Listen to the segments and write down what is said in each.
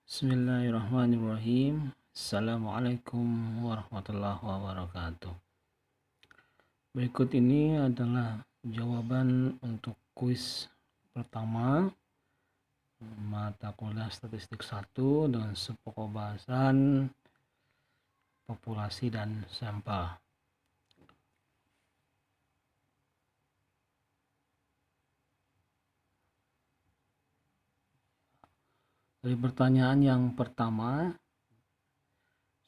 Bismillahirrahmanirrahim. Assalamualaikum warahmatullahi wabarakatuh. Berikut ini adalah jawaban untuk kuis pertama mata kuliah statistik 1 dengan subpokok bahasan populasi dan sampel. Dari pertanyaan yang pertama,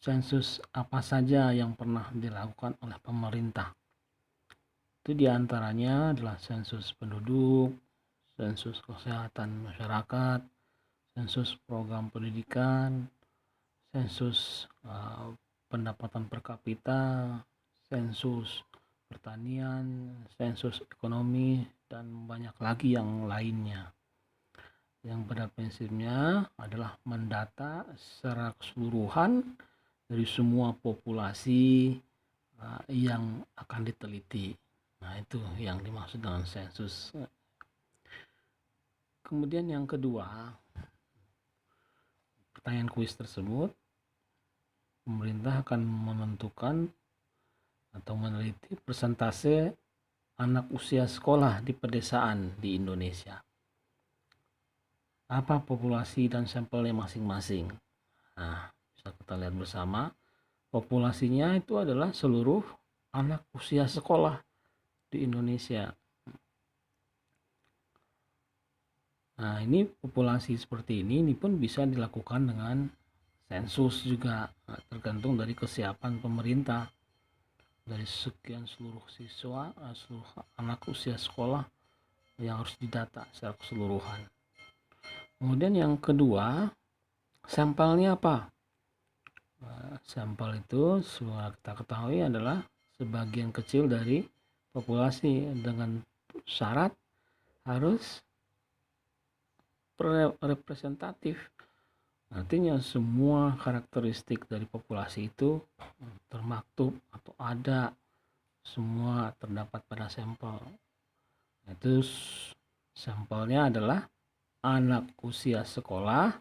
sensus apa saja yang pernah dilakukan oleh pemerintah? Itu diantaranya adalah sensus penduduk, sensus kesehatan masyarakat, sensus program pendidikan, sensus pendapatan per kapita, sensus pertanian, sensus ekonomi, dan banyak lagi yang lainnya. Yang pada prinsipnya adalah mendata secara keseluruhan dari semua populasi yang akan diteliti. Nah, itu yang dimaksud dengan sensus. Kemudian yang kedua, pertanyaan kuis tersebut, pemerintah akan menentukan atau meneliti persentase anak usia sekolah di pedesaan di Indonesia. Apa populasi dan sampelnya masing-masing? Nah, bisa kita lihat bersama. Populasinya itu adalah seluruh anak usia sekolah di Indonesia. Nah, ini populasi seperti ini pun bisa dilakukan dengan sensus juga, tergantung dari kesiapan pemerintah. Dari sekian seluruh siswa, seluruh anak usia sekolah yang harus didata secara keseluruhan. Kemudian yang kedua, sampelnya apa? Sampel itu semua kita ketahui adalah sebagian kecil dari populasi dengan syarat harus representatif. Artinya semua karakteristik dari populasi itu termaktub atau ada, semua terdapat pada sampel. Itu sampelnya adalah anak usia sekolah,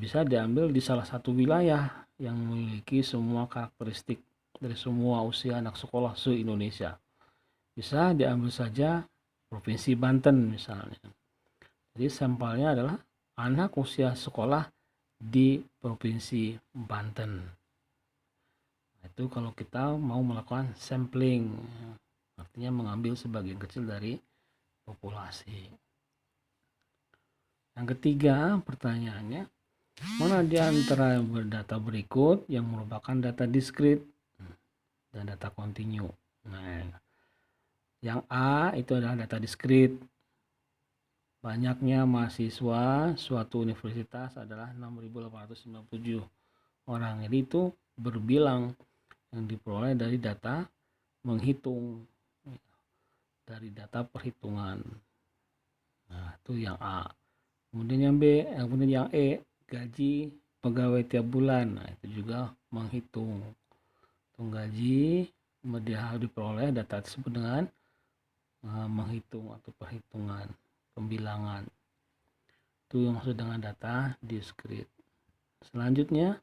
bisa diambil di salah satu wilayah yang memiliki semua karakteristik dari semua usia anak sekolah se-Indonesia. Bisa diambil saja Provinsi Banten misalnya. Jadi sampelnya adalah anak usia sekolah di Provinsi Banten. Itu kalau kita mau melakukan sampling, artinya mengambil sebagian kecil dari populasi. Yang ketiga, pertanyaannya, mana di antara data berikut yang merupakan data diskrit dan data kontinu? Nah, yang A itu adalah data diskrit. Banyaknya mahasiswa suatu universitas adalah 6.897 orang. Jadi itu berbilang yang diperoleh dari data menghitung, dari data perhitungan. Nah, itu yang A. Kemudian yang B, kemudian yang E, gaji pegawai tiap bulan. Nah, itu juga menghitung. Gaji diperoleh data tersebut dengan menghitung atau perhitungan, pembilangan. Itu yang maksud dengan data diskrit. Selanjutnya,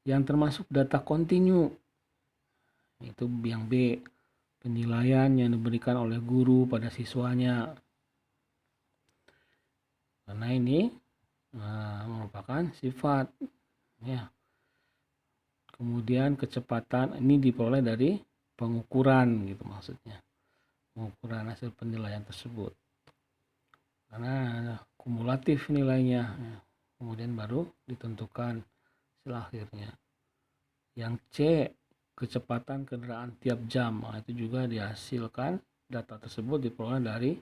yang termasuk data kontinu, itu yang B, penilaian yang diberikan oleh guru pada siswanya. Karena ini merupakan sifat, ya. Kemudian kecepatan ini diperoleh dari pengukuran, gitu maksudnya, pengukuran hasil penilaian tersebut, karena kumulatif nilainya, ya. Kemudian baru ditentukan hasil akhirnya. Yang C, kecepatan kendaraan tiap jam. Nah, itu juga dihasilkan, data tersebut diperoleh dari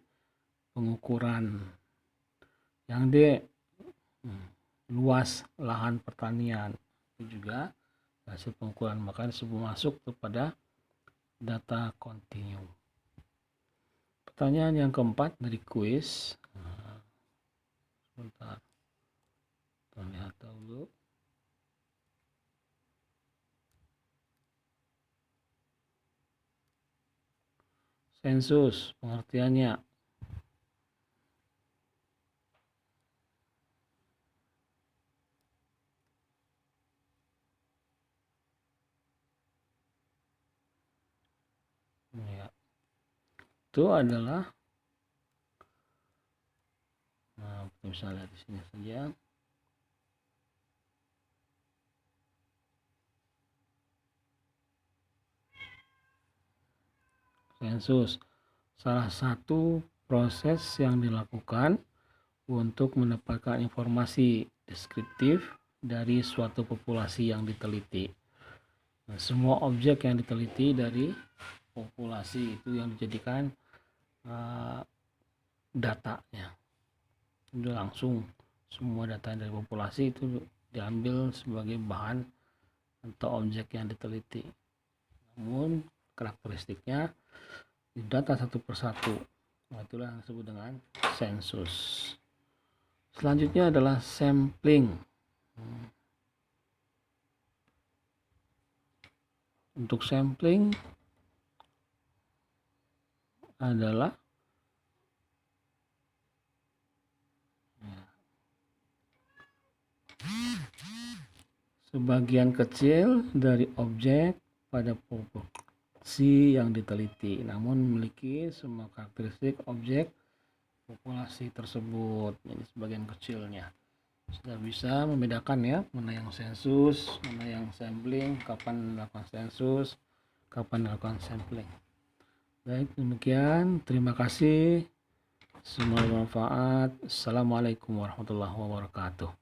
pengukuran. Yang D, luas lahan pertanian, itu juga hasil pengukuran, maka disebut masuk kepada data kontinu. Pertanyaan yang keempat dari kuis. Sebentar, kita lihat dulu. Sensus pengertiannya. itu adalah, nah kita bisa lihat di sini saja. Sensus salah satu proses yang dilakukan untuk mendapatkan informasi deskriptif dari suatu populasi yang diteliti. Nah, semua objek yang diteliti dari populasi itu yang dijadikan datanya. Udah langsung semua data dari populasi itu diambil sebagai bahan atau objek yang diteliti. Namun karakteristiknya didata satu persatu. Nah, itulah yang disebut dengan sensus. Selanjutnya adalah sampling. Untuk sampling adalah sebagian kecil dari objek pada populasi yang diteliti, namun memiliki semua karakteristik objek populasi tersebut. Jadi sebagian kecilnya sudah bisa membedakan ya, mana yang sensus, mana yang sampling, kapan melakukan sensus, kapan melakukan sampling. Baik, demikian. Terima kasih. Semoga bermanfaat. Assalamualaikum warahmatullahi wabarakatuh.